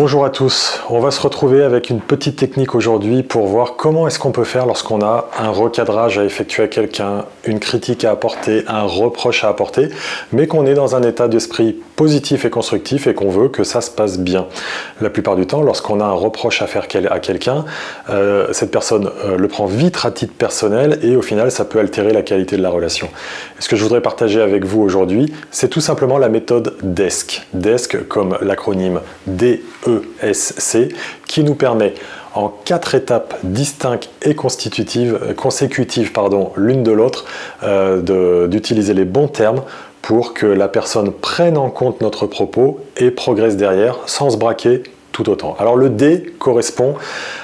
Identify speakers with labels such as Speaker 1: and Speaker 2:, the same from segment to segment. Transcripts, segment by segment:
Speaker 1: Bonjour à tous, on va se retrouver avec une petite technique aujourd'hui pour voir comment est-ce qu'on peut faire lorsqu'on a un recadrage à effectuer à quelqu'un, une critique à apporter, un reproche à apporter, mais qu'on est dans un état d'esprit positif et constructif et qu'on veut que ça se passe bien. La plupart du temps, lorsqu'on a un reproche à faire à quelqu'un, cette personne le prend vite à titre personnel et au final ça peut altérer la qualité de la relation. Et ce que je voudrais partager avec vous aujourd'hui, c'est tout simplement la méthode DESC. DESC comme l'acronyme DESC, qui nous permet en 4 étapes distinctes et consécutives l'une de l'autre d'utiliser les bons termes pour que la personne prenne en compte notre propos et progresse derrière sans se braquer tout autant. Alors le D correspond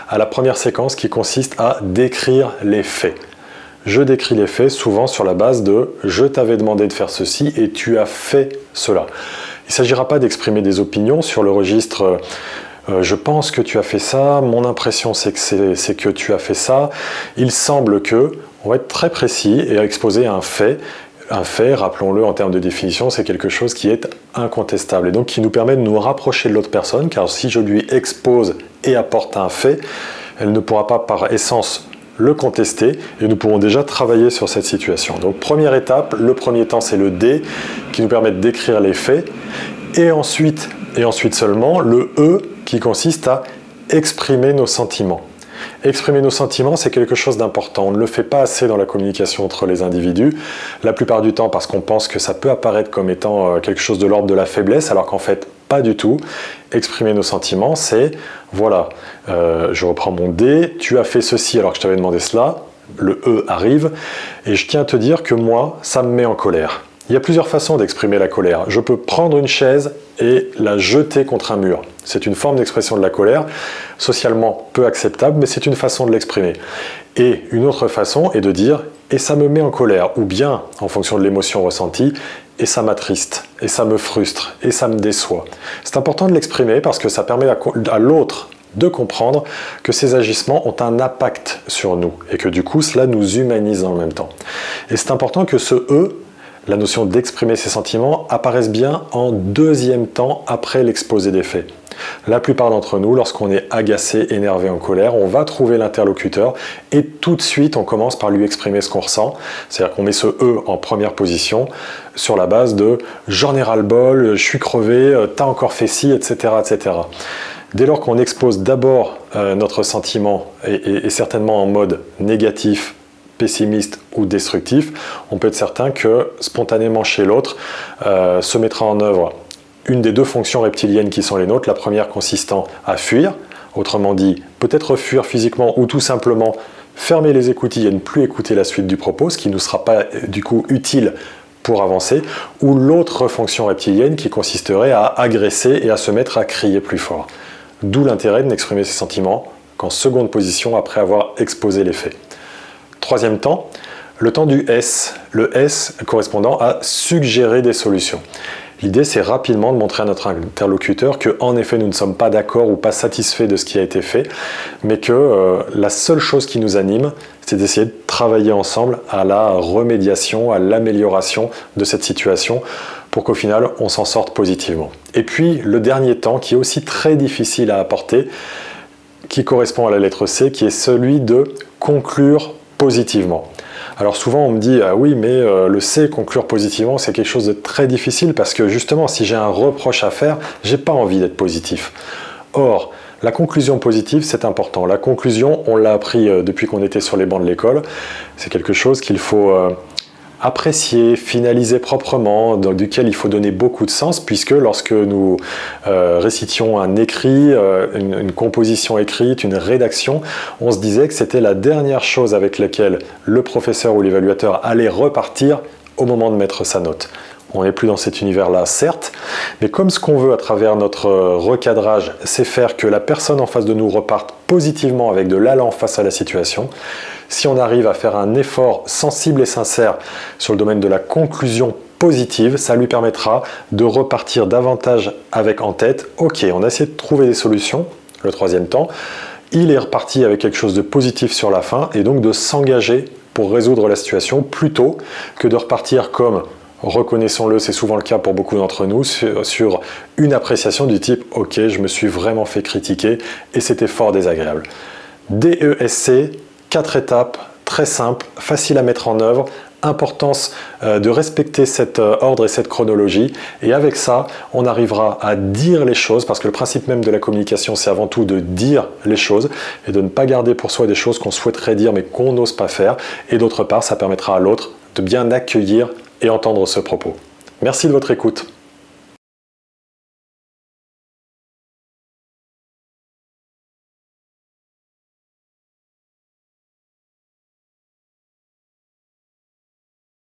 Speaker 1: à la première séquence qui consiste à décrire les faits. Je décris les faits souvent sur la base de « je t'avais demandé de faire ceci et tu as fait cela ». Il ne s'agira pas d'exprimer des opinions sur le registre je pense que tu as fait ça, mon impression c'est que tu as fait ça. Il semble que, on va être très précis et exposer un fait. Un fait, rappelons-le en termes de définition, c'est quelque chose qui est incontestable et donc qui nous permet de nous rapprocher de l'autre personne, car si je lui expose et apporte un fait, elle ne pourra pas par essence le contester et nous pourrons déjà travailler sur cette situation. Donc première étape, le premier temps c'est le D qui nous permet de décrire les faits et ensuite seulement le E qui consiste à exprimer nos sentiments. Exprimer nos sentiments, c'est quelque chose d'important. On ne le fait pas assez dans la communication entre les individus, la plupart du temps parce qu'on pense que ça peut apparaître comme étant quelque chose de l'ordre de la faiblesse, alors qu'en fait, pas du tout. Exprimer nos sentiments, c'est, voilà, je reprends mon D, tu as fait ceci alors que je t'avais demandé cela, le E arrive, et je tiens à te dire que moi, ça me met en colère. Il y a plusieurs façons d'exprimer la colère. Je peux prendre une chaise et la jeter contre un mur. C'est une forme d'expression de la colère, socialement peu acceptable, mais c'est une façon de l'exprimer. Et une autre façon est de dire « et ça me met en colère » ou bien, en fonction de l'émotion ressentie, « et ça m'attriste », « et ça me frustre », « et ça me déçoit ». C'est important de l'exprimer parce que ça permet à l'autre de comprendre que ces agissements ont un impact sur nous et que du coup, cela nous humanise en même temps. Et c'est important que ce « e », la notion d'exprimer ses sentiments apparaisse bien en deuxième temps après l'exposé des faits. La plupart d'entre nous, lorsqu'on est agacé, énervé, en colère, on va trouver l'interlocuteur et tout de suite on commence par lui exprimer ce qu'on ressent. C'est-à-dire qu'on met ce E en première position sur la base de « j'en ai ras-le-bol, je suis crevé, t'as encore fait ci, etc. etc. » Dès lors qu'on expose d'abord notre sentiment et certainement en mode négatif, pessimiste ou destructif, on peut être certain que spontanément chez l'autre se mettra en œuvre une des deux fonctions reptiliennes qui sont les nôtres, la première consistant à fuir, autrement dit peut-être fuir physiquement ou tout simplement fermer les écoutilles et ne plus écouter la suite du propos, ce qui ne nous sera pas du coup utile pour avancer, ou l'autre fonction reptilienne qui consisterait à agresser et à se mettre à crier plus fort. D'où l'intérêt de n'exprimer ses sentiments qu'en seconde position après avoir exposé les faits. Troisième temps, le temps du S, le S correspondant à suggérer des solutions. L'idée, c'est rapidement de montrer à notre interlocuteur qu'en effet, nous ne sommes pas d'accord ou pas satisfaits de ce qui a été fait, mais que la seule chose qui nous anime, c'est d'essayer de travailler ensemble à la remédiation, à l'amélioration de cette situation pour qu'au final, on s'en sorte positivement. Et puis, le dernier temps, qui est aussi très difficile à apporter, qui correspond à la lettre C, qui est celui de conclure positivement. Alors souvent on me dit ah oui mais le C, conclure positivement, c'est quelque chose de très difficile parce que justement si j'ai un reproche à faire, j'ai pas envie d'être positif. Or, la conclusion positive c'est important. La conclusion, on l'a appris depuis qu'on était sur les bancs de l'école, c'est quelque chose qu'il faut apprécier, finaliser proprement, duquel il faut donner beaucoup de sens, puisque lorsque nous récitions un écrit, une composition écrite, une rédaction, on se disait que c'était la dernière chose avec laquelle le professeur ou l'évaluateur allait repartir au moment de mettre sa note. On n'est plus dans cet univers-là, certes, mais comme ce qu'on veut à travers notre recadrage, c'est faire que la personne en face de nous reparte positivement avec de l'allant face à la situation, si on arrive à faire un effort sensible et sincère sur le domaine de la conclusion positive, ça lui permettra de repartir davantage avec en tête, ok, on a essayé de trouver des solutions, le troisième temps, il est reparti avec quelque chose de positif sur la fin, et donc de s'engager pour résoudre la situation plutôt que de repartir comme reconnaissons-le, c'est souvent le cas pour beaucoup d'entre nous, sur une appréciation du type « Ok, je me suis vraiment fait critiquer et c'était fort désagréable ». DESC, 4 étapes, très simples, faciles à mettre en œuvre. Importance de respecter cet ordre et cette chronologie, et avec ça on arrivera à dire les choses, parce que le principe même de la communication c'est avant tout de dire les choses et de ne pas garder pour soi des choses qu'on souhaiterait dire mais qu'on n'ose pas faire, et d'autre part ça permettra à l'autre de bien accueillir et entendre ce propos. Merci de votre écoute.